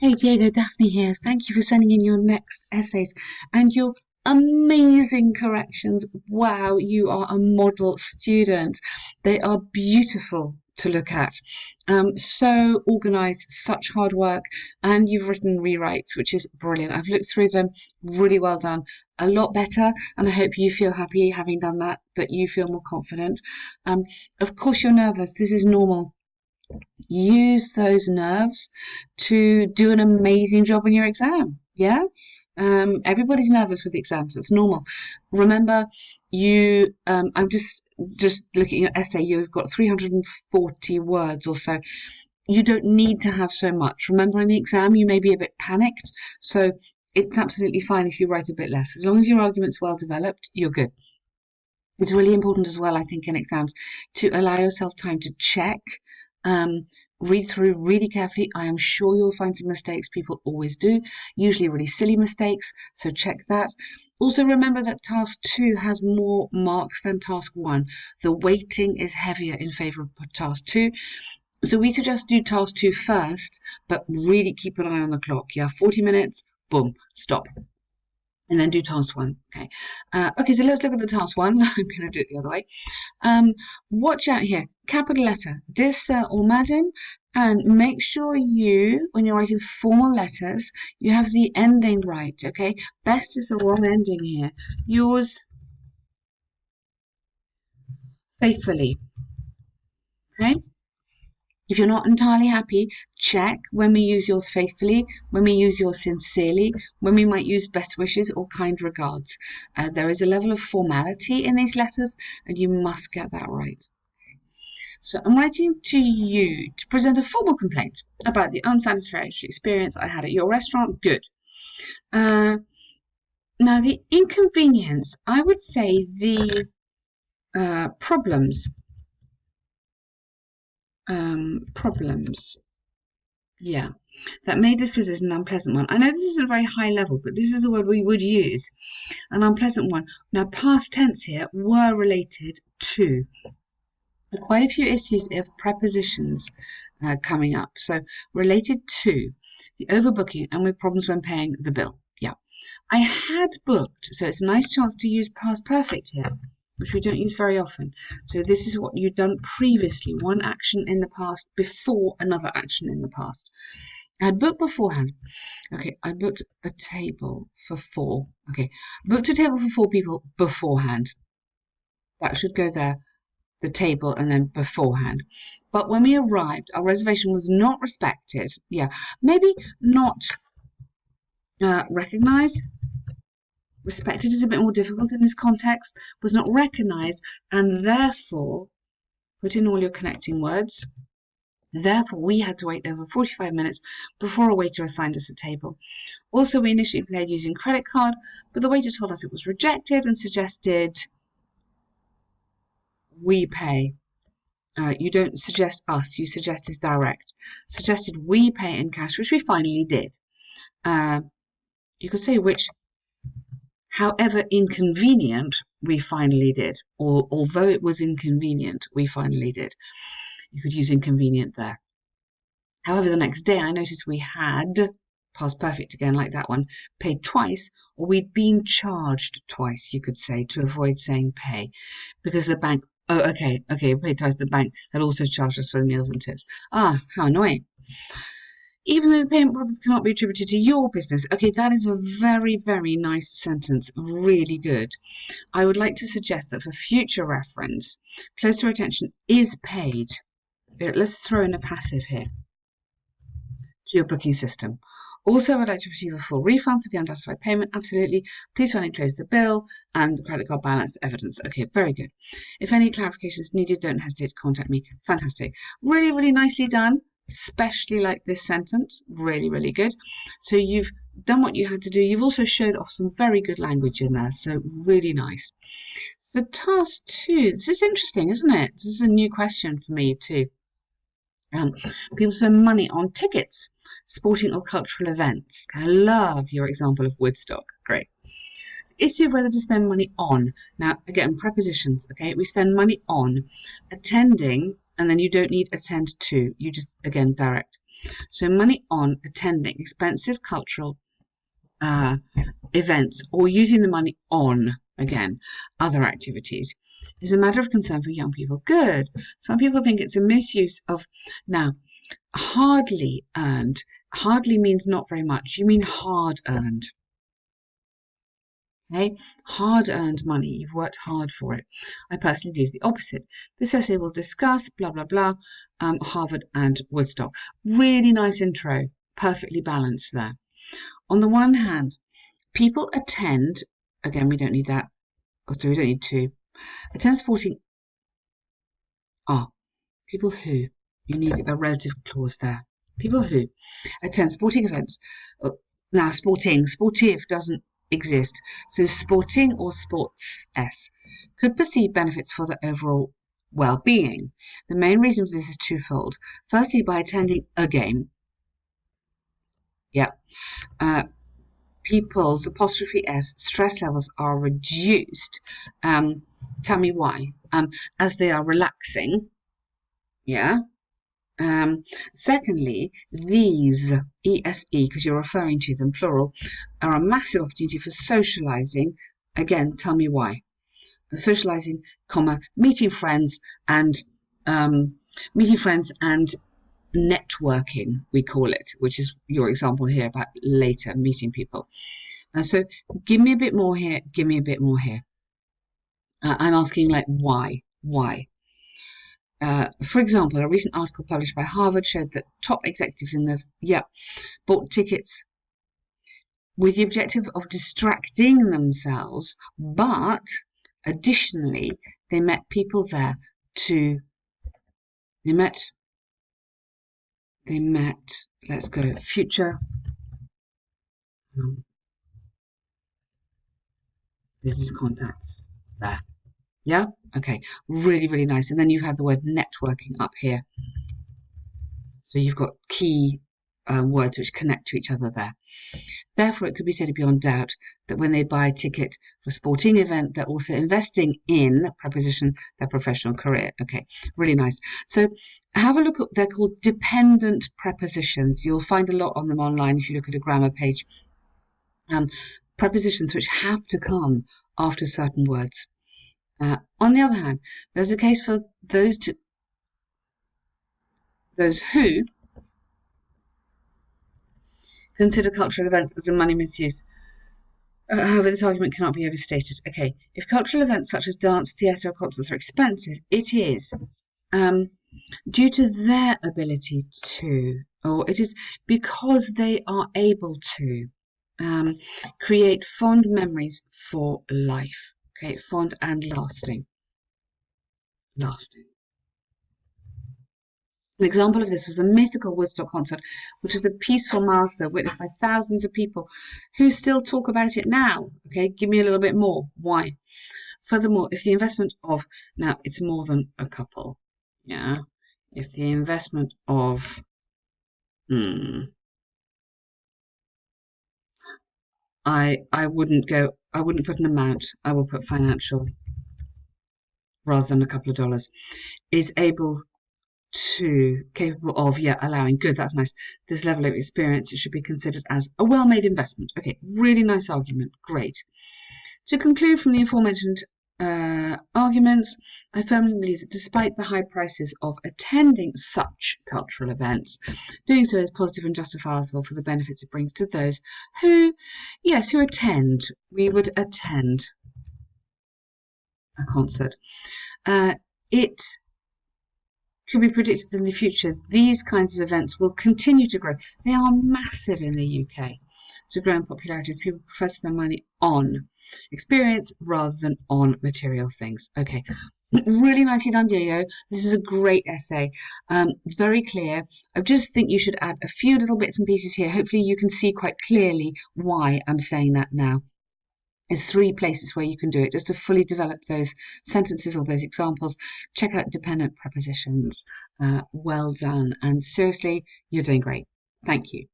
Hey Diego, Daphne here. Thank you for sending in your next essays and your amazing corrections. Wow, you are a model student. They are beautiful to look at. So organized, such hard work, and you've written rewrites, which is brilliant. I've looked through them, really well done. A lot better, and I hope you feel happy having done that, that you feel more confident. Um, of course, you're nervous. This is normal. Use those nerves to do an amazing job on your exam. Yeah. Everybody's nervous with exams. It's normal. Remember, I'm just looking at your essay. You've got 340 words or so. You don't need to have so much. Remember, in the exam, you may be a bit panicked, so it's absolutely fine if you write a bit less. As long as your argument's well developed, you're good. It's really important as well, I think, in exams to allow yourself time to check, um, read through really carefully. I am sure you'll find some mistakes. People always do, usually really silly mistakes, so check that. Also, remember that task 2 has more marks than task 1. The weighting is heavier in favour of task 2. So we suggest do task 2 first, but really keep an eye on the clock. Yeah, 40 minutes, boom, stop, and then do task 1. Okay. Okay, so let's look at the task 1. I'm going to do it the other way. Watch out here, capital letter, dear sir or madam, and make sure you, when you're writing formal letters, you have the ending right. Okay, best is the wrong ending here. Yours faithfully. Okay. If you're not entirely happy, check when we use yours faithfully, when we use yours sincerely, when we might use best wishes or kind regards. There is a level of formality in these letters, and you must get that right. So I'm writing to you to present a formal complaint about the unsatisfactory experience I had at your restaurant. Good. Now the inconvenience, I would say the problems, yeah, that made this visit an unpleasant one. I know this is a very high level, but this is a word we would use, an unpleasant one. Now past tense here were related to. Quite a few issues of prepositions coming up. So related to the overbooking and with problems when paying the bill. Yeah. I had booked, so it's a nice chance to use past perfect here, which we don't use very often. So this is what you've done previously, one action in the past before another action in the past. I had booked beforehand. Okay, I booked a table for 4. Okay, booked a table for 4 people beforehand. That should go there, the table, and then beforehand. But when we arrived, our reservation was not respected. Yeah, maybe not recognized. Respected is a bit more difficult in this context. Was not recognized, and therefore, put in all your connecting words. Therefore, we had to wait over 45 minutes before a waiter assigned us a table. Also, we initially paid using credit card, but the waiter told us it was rejected and suggested we pay. You don't suggest us, you suggest it's direct. Suggested we pay in cash, which we finally did. You could say which, however inconvenient, we finally did. Or although it was inconvenient, we finally did. You could use inconvenient there. However, the next day I noticed we had, past perfect again like that one, paid twice, or we'd been charged twice, you could say, to avoid saying pay, because the bank. Oh, okay, paid twice. The bank had also charged us for the meals and tips. Ah, how annoying. Even though the payment problems cannot be attributed to your business. Okay, that is a very, very nice sentence. Really good. I would like to suggest that for future reference, closer attention is paid. Let's throw in a passive here to your booking system. Also, I'd like to receive a full refund for the unjustified payment. Absolutely. Please find enclosed the bill and the credit card balance evidence. Okay, very good. If any clarifications needed, don't hesitate to contact me. Fantastic. Really, really nicely done. Especially like this sentence. Really, really good. So you've done what you had to do. You've also showed off some very good language in there. So really nice. So task 2. This is interesting, isn't it? This is a new question for me too. People spend money on tickets, sporting or cultural events. I love your example of Woodstock. Great. Issue of whether to spend money on. Now, again, prepositions. Okay, we spend money on attending, and then you don't need attend to. You just, again, direct. So money on attending expensive cultural events or using the money on, again, other activities is a matter of concern for young people. Good. Some people think it's a misuse of, now, hardly earned. Hardly means not very much. You mean hard earned. Okay, hard-earned money. You've worked hard for it. I personally believe the opposite. This essay will discuss blah blah blah, Harvard and Woodstock. Really nice intro, perfectly balanced there. On the one hand, people attend. Again, we don't need that. Oh, so we don't need to attend sporting. People who. You need a relative clause there. People who attend sporting events. Now, sportive doesn't exist. So sporting or sports S could perceive benefits for their overall well-being. The main reason for this is twofold. Firstly, by attending a game. People's apostrophe S stress levels are reduced. Tell me why. As they are relaxing. Secondly, these ESE, because you're referring to them plural, are a massive opportunity for socializing. Again, tell me why. Socializing, meeting friends and networking, we call it, which is your example here about later meeting people. So give me a bit more here. Give me a bit more here. I'm asking like why? Why? For example, a recent article published by Harvard showed that top executives in the bought tickets with the objective of distracting themselves, but additionally they met people there they met let's go future business contacts there. Yeah, okay, really nice. And then you have the word networking up here, so you've got key words which connect to each other there. Therefore, it could be said beyond doubt that when they buy a ticket for a sporting event, they're also investing in preposition their professional career. Okay, really nice. So have a look at, they're called dependent prepositions. You'll find a lot on them online if you look at a grammar page. Prepositions which have to come after certain words. On the other hand, there's a case for those who consider cultural events as a money misuse. However, this argument cannot be overstated. Okay, if cultural events such as dance, theatre, or concerts are expensive, it is due to their ability to, or it is because they are able to create fond memories for life. Okay, fond and lasting. An example of this was a mythical Woodstock concert, which was a peaceful milestone witnessed by thousands of people who still talk about it now. Okay, give me a little bit more. Why? Furthermore, if the investment of, now it's more than a couple, if the investment of, I wouldn't put an amount, I will put financial rather than a couple of dollars, is capable of allowing good, that's nice, this level of experience, it should be considered as a well-made investment. Okay, really nice argument, great. To conclude from the aforementioned arguments, I firmly believe that despite the high prices of attending such cultural events, doing so is positive and justifiable for the benefits it brings to those who attend. We would attend a concert. It could be predicted in the future these kinds of events will continue to grow. They are massive in the UK, to grow in popularity as people prefer to spend money on experience rather than on material things. Okay, really nicely done, Diego. This is a great essay, very clear. I just think you should add a few little bits and pieces here. Hopefully you can see quite clearly why I'm saying that now. There's 3 places where you can do it. Just to fully develop those sentences or those examples, check out dependent prepositions. Well done. And seriously, you're doing great. Thank you.